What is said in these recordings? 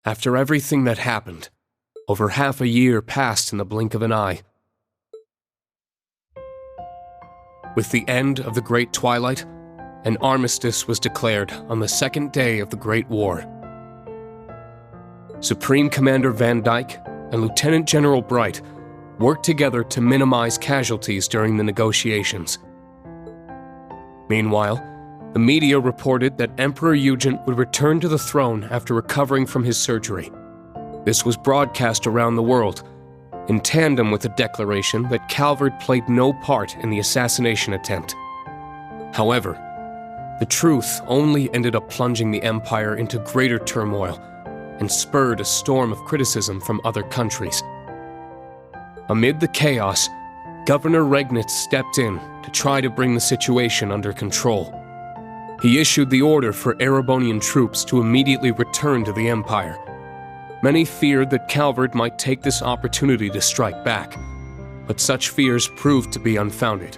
After everything that happened, over half a year passed in the blink of an eye. With the end of the Great Twilight, an armistice was declared on the second day of the Great War. Supreme Commander Van Dyke and Lieutenant General Bright worked together to minimize casualties during the negotiations. Meanwhile, the media reported that Emperor Eugen would return to the throne after recovering from his surgery. This was broadcast around the world, in tandem with the declaration that Calvard played no part in the assassination attempt. However, the truth only ended up plunging the empire into greater turmoil and spurred a storm of criticism from other countries. Amid the chaos, Governor Regnitz stepped in to try to bring the situation under control. He issued the order for Erebonian troops to immediately return to the empire. Many feared that Calvard might take this opportunity to strike back, but such fears proved to be unfounded.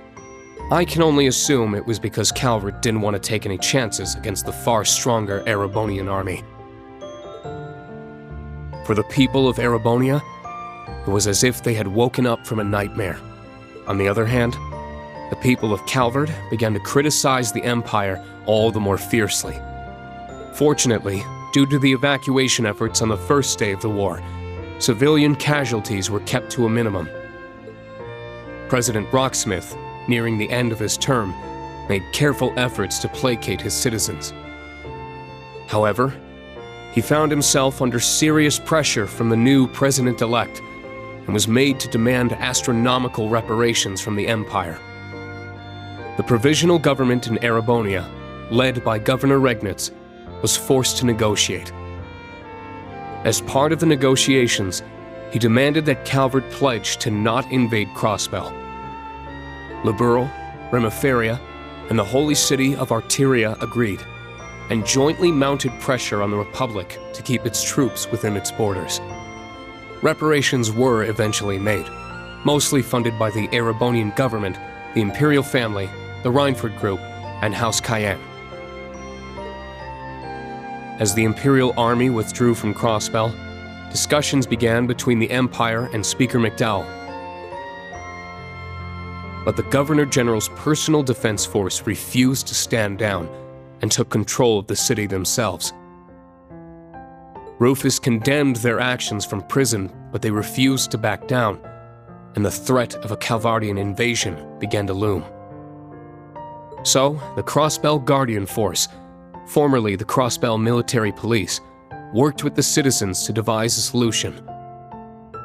I can only assume it was because Calvard didn't want to take any chances against the far stronger Erebonian army. For the people of Erebonia, it was as if they had woken up from a nightmare. On the other hand, the people of Calvard began to criticize the empire all the more fiercely. Fortunately, due to the evacuation efforts on the first day of the war, civilian casualties were kept to a minimum. President Rocksmith, nearing the end of his term, made careful efforts to placate his citizens. However, he found himself under serious pressure from the new president-elect and was made to demand astronomical reparations from the empire. The provisional government in Erebonia, led by Governor Regnitz, was forced to negotiate. As part of the negotiations, he demanded that Calvard pledge to not invade Crossbell. Liberal, Remiferia, and the holy city of Arteria agreed, and jointly mounted pressure on the Republic to keep its troops within its borders. Reparations were eventually made, mostly funded by the Erebonian government, the Imperial family, the Reinford Group, and House Cayenne. As the Imperial army withdrew from Crossbell, discussions began between the Empire and Speaker McDowell. But the Governor General's personal defense force refused to stand down and took control of the city themselves. Rufus condemned their actions from prison, but they refused to back down, and the threat of a Calvardian invasion began to loom. So, the Crossbell Guardian Force, formerly the Crossbell Military Police, worked with the citizens to devise a solution.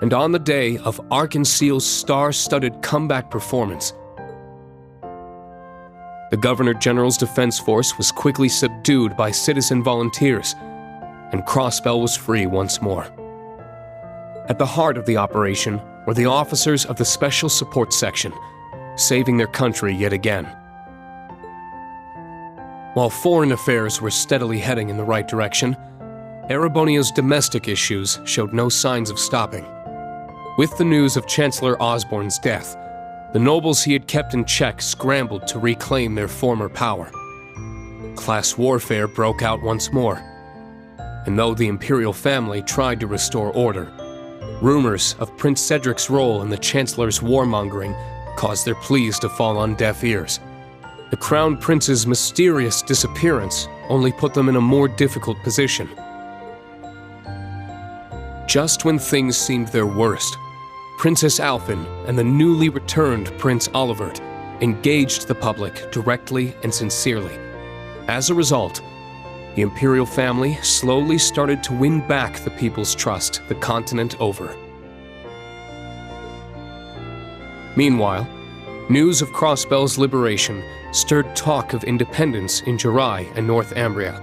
And on the day of Arkanseal's star-studded comeback performance, the Governor General's defense force was quickly subdued by citizen volunteers, and Crossbell was free once more. At the heart of the operation were the officers of the Special Support Section, saving their country yet again. While foreign affairs were steadily heading in the right direction, Erebonia's domestic issues showed no signs of stopping. With the news of Chancellor Osborne's death, the nobles he had kept in check scrambled to reclaim their former power. Class warfare broke out once more, and though the imperial family tried to restore order, rumors of Prince Cedric's role in the Chancellor's warmongering caused their pleas to fall on deaf ears. The Crown Prince's mysterious disappearance only put them in a more difficult position. Just when things seemed their worst, Princess Alphen and the newly returned Prince Olivert engaged the public directly and sincerely. As a result, the imperial family slowly started to win back the people's trust the continent over. Meanwhile, news of Crossbell's liberation stirred talk of independence in Jirai and North Ambria.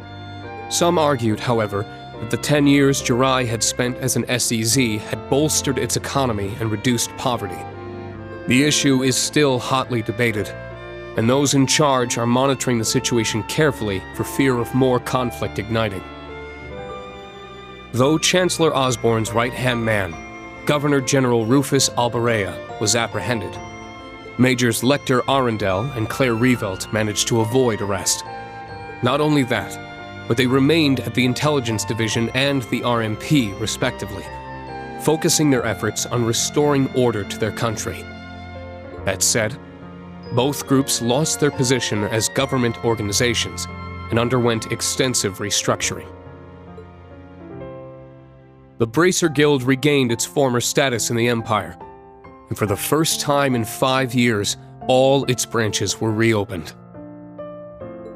Some argued, however, that the 10 years Jirai had spent as an SEZ had bolstered its economy and reduced poverty. The issue is still hotly debated, and those in charge are monitoring the situation carefully for fear of more conflict igniting. Though Chancellor Osborne's right-hand man, Governor General Rufus Alberea was apprehended. Majors Lecter Arundel and Claire Reevelt managed to avoid arrest. Not only that, but they remained at the Intelligence Division and the RMP, respectively, focusing their efforts on restoring order to their country. That said, both groups lost their position as government organizations and underwent extensive restructuring. The Bracer Guild regained its former status in the Empire, and for the first time in 5 years, all its branches were reopened.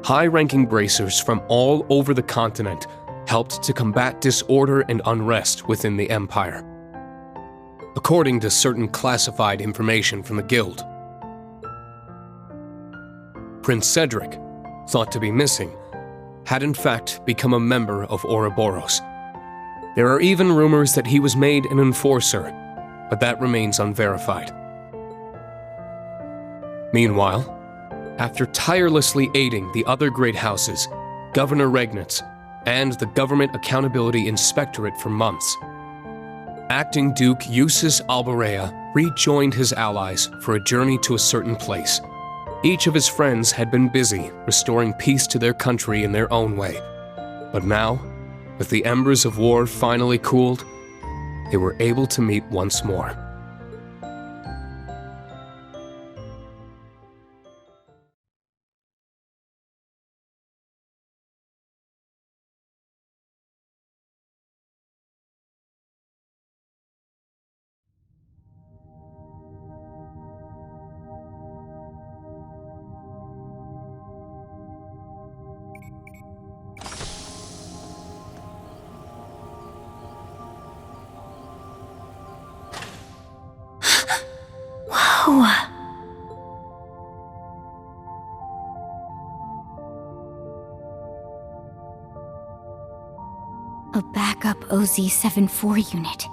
High-ranking bracers from all over the continent helped to combat disorder and unrest within the Empire, according to certain classified information from the Guild. Prince Cedric, thought to be missing, had in fact become a member of Ouroboros. There are even rumors that he was made an enforcer, but that remains unverified. Meanwhile, after tirelessly aiding the other great houses, Governor Regnitz, and the Government Accountability Inspectorate for months, Acting Duke Eustace Alberea rejoined his allies for a journey to a certain place. Each of his friends had been busy restoring peace to their country in their own way. But now, with the embers of war finally cooled, they were able to meet once more. A backup OZ-74 unit.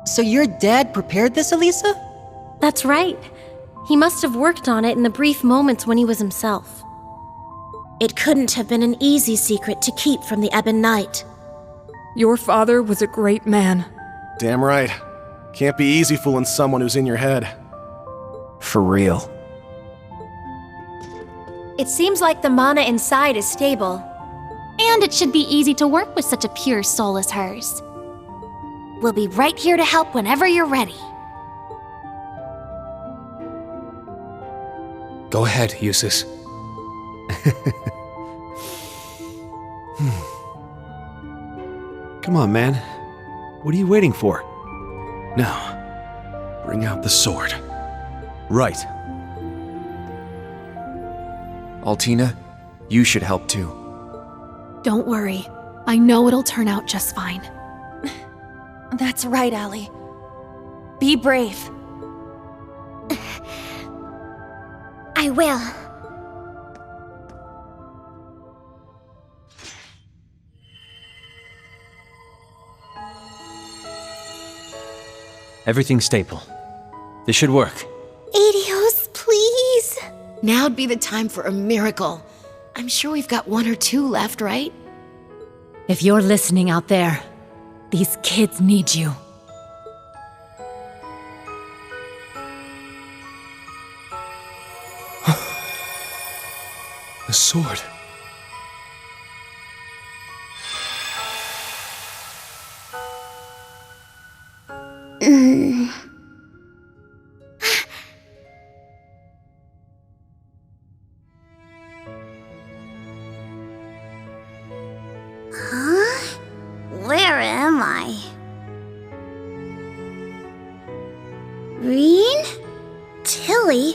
So your dad prepared this, Elisa? That's right. He must have worked on it in the brief moments when he was himself. It couldn't have been an easy secret to keep from the Ebon Knight. Your father was a great man. Damn right. Can't be easy fooling someone who's in your head. For real. It seems like the mana inside is stable. And it should be easy to work with such a pure soul as hers. We'll be right here to help whenever you're ready. Go ahead, Eustace. Come on, man. What are you waiting for? Now, bring out the sword. Right. Altina, you should help too. Don't worry. I know it'll turn out just fine. That's right, Allie. Be brave. I will. Everything's stable. This should work. Adios, please. Now'd be the time for a miracle. I'm sure we've got 1 or 2 left, right? If you're listening out there, these kids need you. The sword. Huh? Where am I? Reen? Tilly?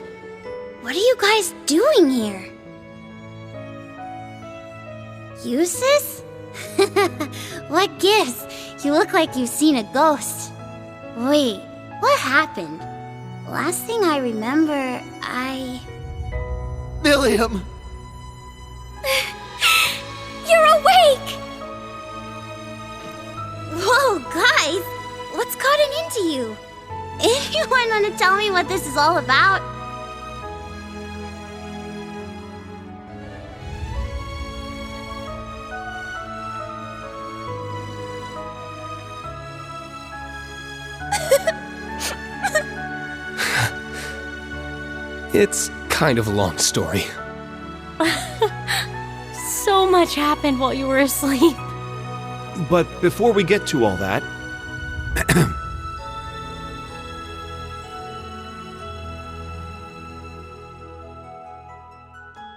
What are you guys doing here? Eustace? What gives? You look like you've seen a ghost. Wait, what happened? Last thing I remember, Millium! You're awake! Whoa, guys! What's gotten into you? Anyone want to tell me what this is all about? It's kind of a long story. So much happened while you were asleep. But before we get to all that...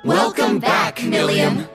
Welcome back, Millium.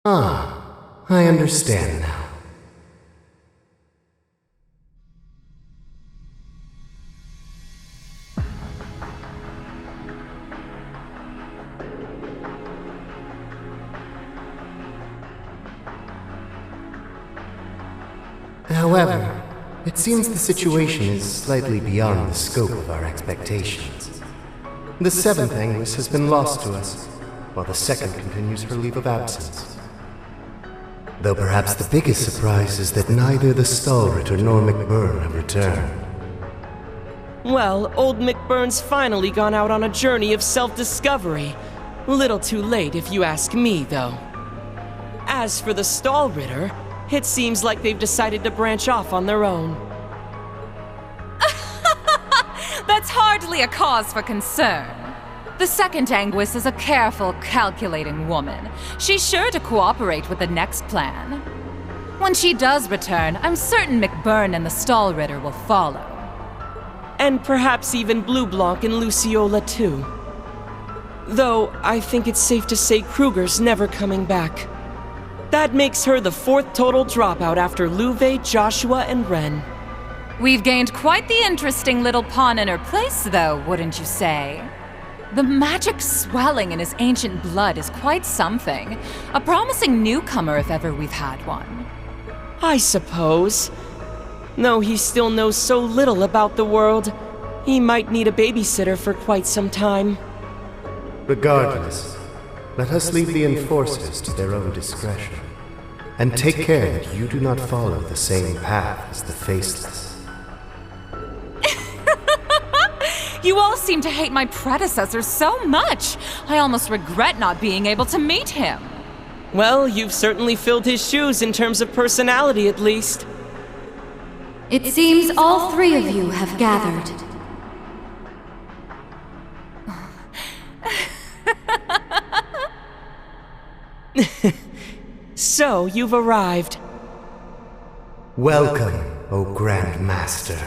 I understand now. However, it seems the situation is slightly beyond the scope of our expectations. The seventh Anguis has been lost to us, while the second continues her leave of absence. Though perhaps the biggest surprise is that neither the Stalritter nor McBurn have returned. Well, old McBurn's finally gone out on a journey of self-discovery. Little too late if you ask me, though. As for the Stalritter, it seems like they've decided to branch off on their own. That's hardly a cause for concern. The second Anguis is a careful, calculating woman. She's sure to cooperate with the next plan. When she does return, I'm certain McBurn and the Stalritter will follow. And perhaps even Blue Blanc and Luciola too. Though, I think it's safe to say Kruger's never coming back. That makes her the fourth total dropout after Luve, Joshua, and Ren. We've gained quite the interesting little pawn in her place, though, wouldn't you say? The magic swelling in his ancient blood is quite something. A promising newcomer if ever we've had one. I suppose. Though he still knows so little about the world, he might need a babysitter for quite some time. Regardless, let us leave the enforcers to their own discretion, and take care that you do not follow the same path as the Faceless. You all seem to hate my predecessor so much. I almost regret not being able to meet him. Well, you've certainly filled his shoes in terms of personality, at least. It seems all three of you have gathered. So, you've arrived. Welcome, O Grand Master.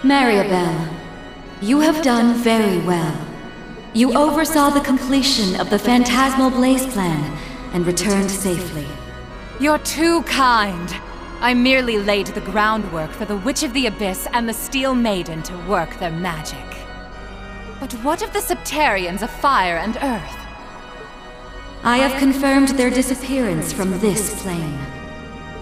Maribel, you have done very well. You oversaw the completion of the Phantasmal Blaze plan and returned safely. You're too kind. I merely laid the groundwork for the Witch of the Abyss and the Steel Maiden to work their magic. But what of the Septarians of Fire and Earth? I have confirmed their disappearance from this plane.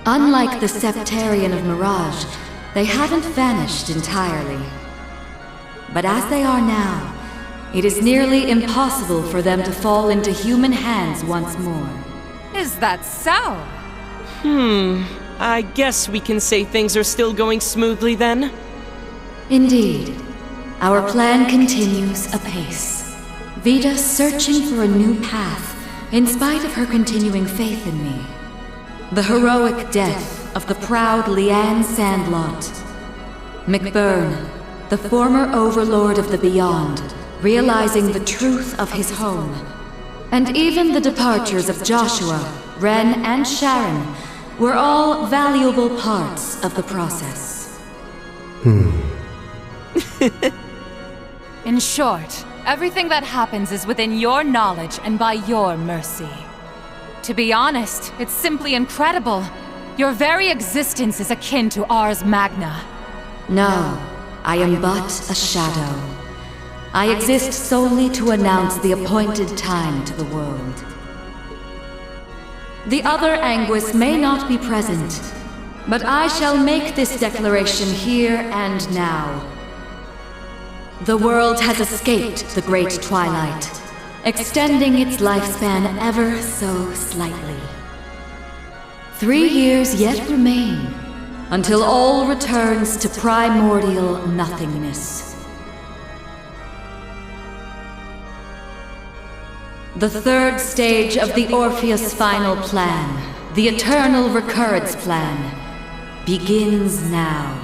Unlike the Septarian of Mirage, they haven't vanished entirely. But as they are now, it is nearly impossible for them to fall into human hands once more. Is that so? I guess we can say things are still going smoothly then? Indeed. Our plan continues apace. Vida searching for a new path, in spite of her continuing faith in me. The heroic death of the proud Leanne Sandlot. McBurn, the former overlord of the Beyond, realizing the truth of his home. And even the departures of Joshua, Ren, and Sharon were all valuable parts of the process. In short, everything that happens is within your knowledge and by your mercy. To be honest, it's simply incredible. Your very existence is akin to Ars Magna. No, I am but a shadow. I exist solely to announce the appointed time to the world. The other Anguis may not be present, but I shall make this declaration here and now. The world has escaped the Great Twilight, extending its lifespan ever so slightly. 3 years yet remain, until all returns to primordial nothingness. The third stage of the Orpheus final plan, the Eternal Recurrence plan, begins now.